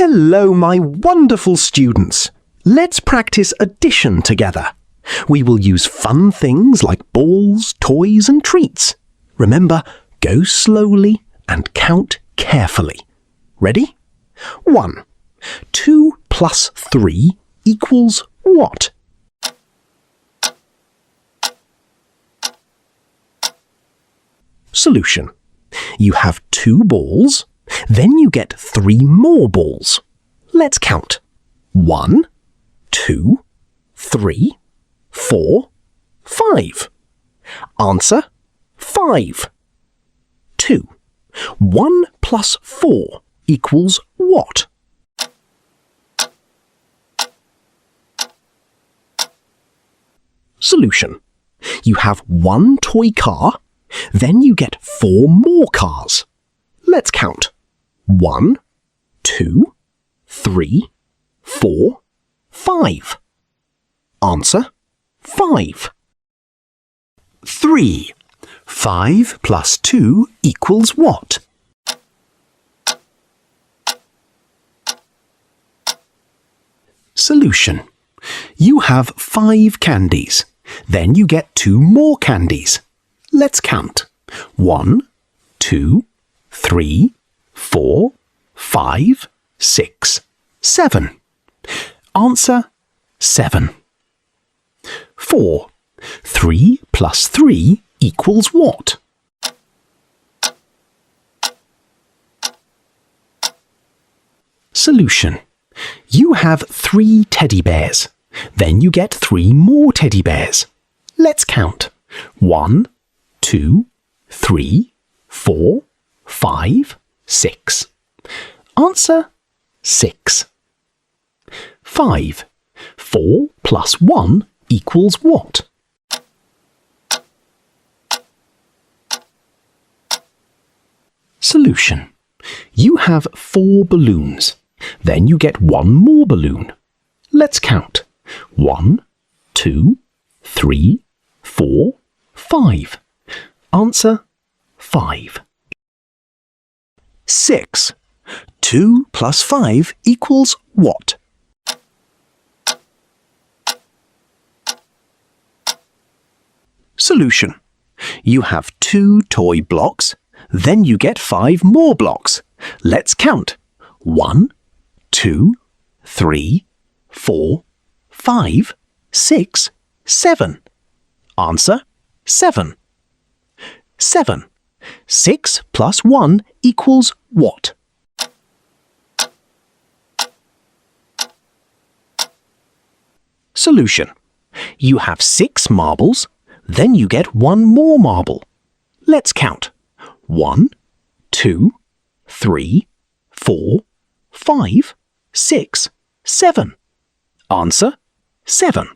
Hello, my wonderful students. Let's practice addition together. We will use fun things like balls, toys and treats. Remember, go slowly and count carefully. Ready? 1. 2 plus 3 equals what? Solution. You have 2 balls, then you get 3 more balls. Let's count. 1, 2, 3, 4, 5. Answer: 5. 2. 1 plus 4 equals what? Solution. You have 1 toy car, then you get 4 more cars. Let's count. 1, 2, 3, 4, 5. Answer: 5. 3. 5 plus 2 equals what? Solution. You have 5 candies. Then you get 2 more candies. Let's count. 1, 2, 3, 4, 5, 6, 7. Answer: 7. 4. 3 plus 3 equals what? Solution. You have 3 teddy bears. Then you get 3 more teddy bears. Let's count. 1, 2, 3, 4, 5, 6. Answer: 6. 5. 4 plus 1 equals what? Solution. You have 4 balloons. Then you get 1 more balloon. Let's count. 1, 2, 3, 4, 5. Answer: 5. 6. 2 plus 5 equals what? Solution. You have 2 toy blocks, then you get 5 more blocks. Let's count. 1, 2, 3, 4, 5, 6, 7. Answer: 7. 7. 6 plus 1 equals what? Solution. You have 6 marbles, then you get 1 more marble. Let's count. 1, 2, 3, 4, 5, 6, 7. Answer: 7.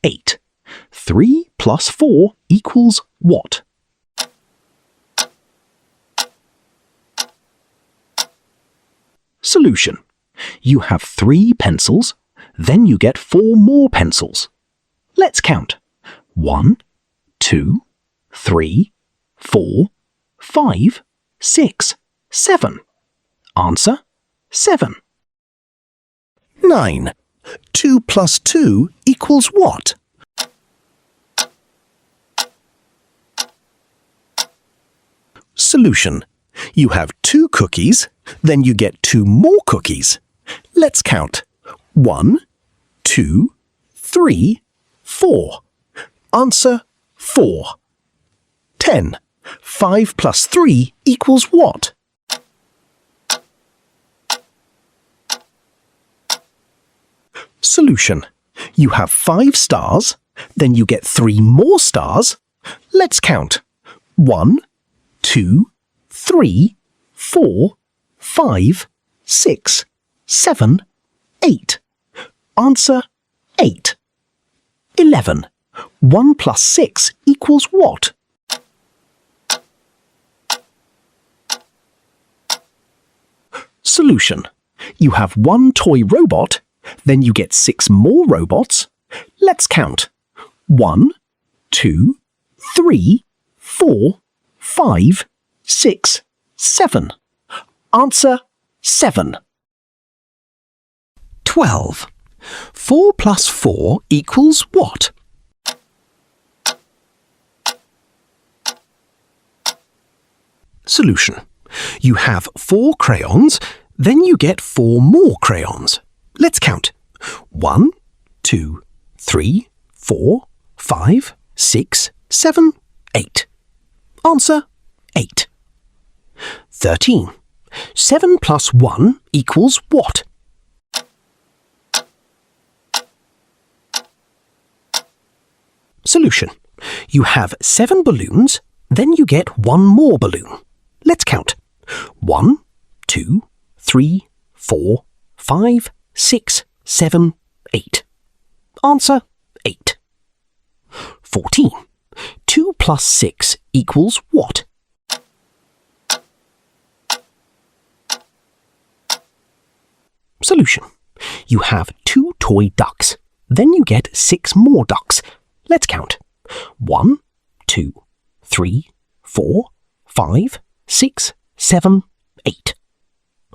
8. 3 plus 4 equals what? Solution. You have 3 pencils, then you get 4 more pencils. Let's count. 1, 2, 3, 4, 5, 6, 7. Answer: 7. 9. 2 plus 2 equals what? Solution. You have 2 cookies, then you get 2 more cookies. Let's count. 1, 2, 3, 4. Answer: 4. 10. 5 plus 3 equals what? Solution. You have 5 stars, then you get 3 more stars. Let's count. 1, 2, 3, 4, 5, 6, 7, 8. Answer: 8. 11. 1 plus 6 equals what? Solution. You have 1 toy robot, then you get 6 more robots. Let's count. 1, 2, 3, 4, 5, 6, 7. Answer: 7. 12. 4 plus 4 equals what? Solution. You have 4 crayons, then you get 4 more crayons. Let's count. 1, 2, 3, 4, 5, 6, 7, 8. Answer 8. 13. 7 plus 1 equals what? Solution. You have 7 balloons, then you get 1 more balloon. Let's count. 1, 2, 3, 4, 5, 6, 7, 8. Answer 8. 14. 2 plus 6 equals what? Solution. You have 2 toy ducks, then you get 6 more ducks. Let's count. 1, 2, 3, 4, 5, 6, 7, 8.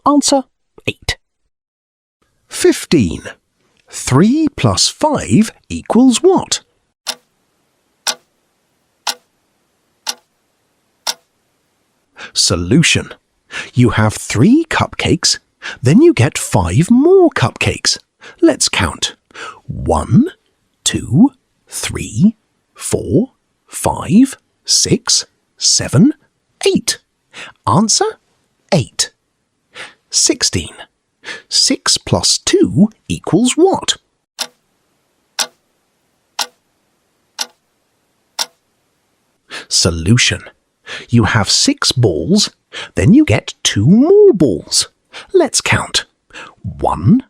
Answer 8. 15. 3 plus 5 equals what? Solution. You have 3 cupcakes, then you get 5 more cupcakes. Let's count. 1, 2, 3, 4, 5, 6, 7, 8. Answer 8. 16. 6 plus 2 equals what? Solution. You have 6 balls, then you get 2 more balls. Let's count. 1,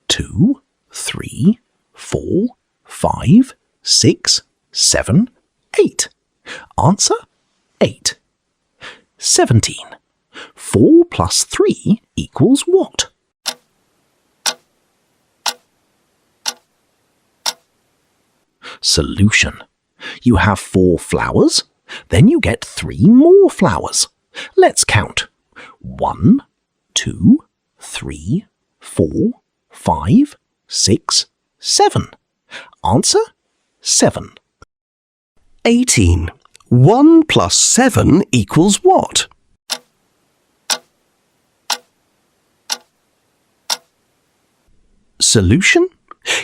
2, 3, 4, 5, 6, 7, 8. Answer 8. 17. 4 plus 3 equals what? Solution. You have 4 flowers, then you get 3 more flowers. Let's count. 1, 2, 3, 4, 5, 6, 7. Answer 7. 18. 1 plus 7 equals what? Solution.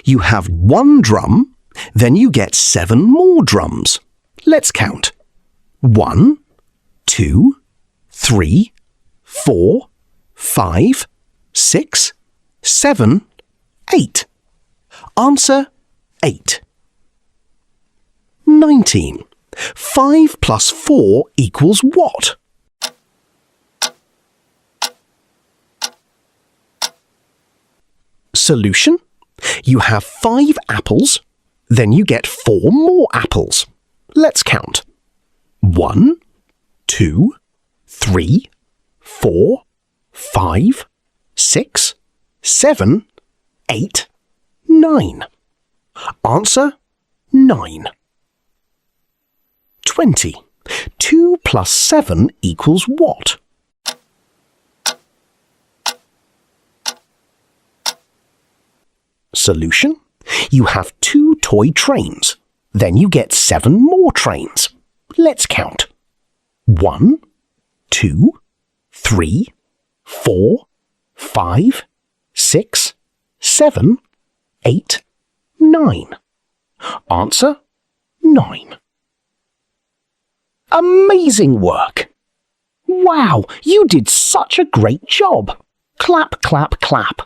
You have 1 drum, then you get 7 more drums. Let's count. 1, 2, 3, 4, 5, 6, 7, 8. Answer 8. 19. 5 plus 4 equals what? Solution. You have 5 apples, then you get 4 more apples. Let's count. 1, 2, 3, 4, 5, 6, 7, 8, 9. Answer 9. 20. 2 plus 7 equals what? Solution. You have 2 toy trains, then you get 7 more trains. Let's count. 1, 2, 3, 4, 5, 6, 7, 8, 9. Answer 9. Amazing work! Wow, you did such a great job! Clap, clap, clap.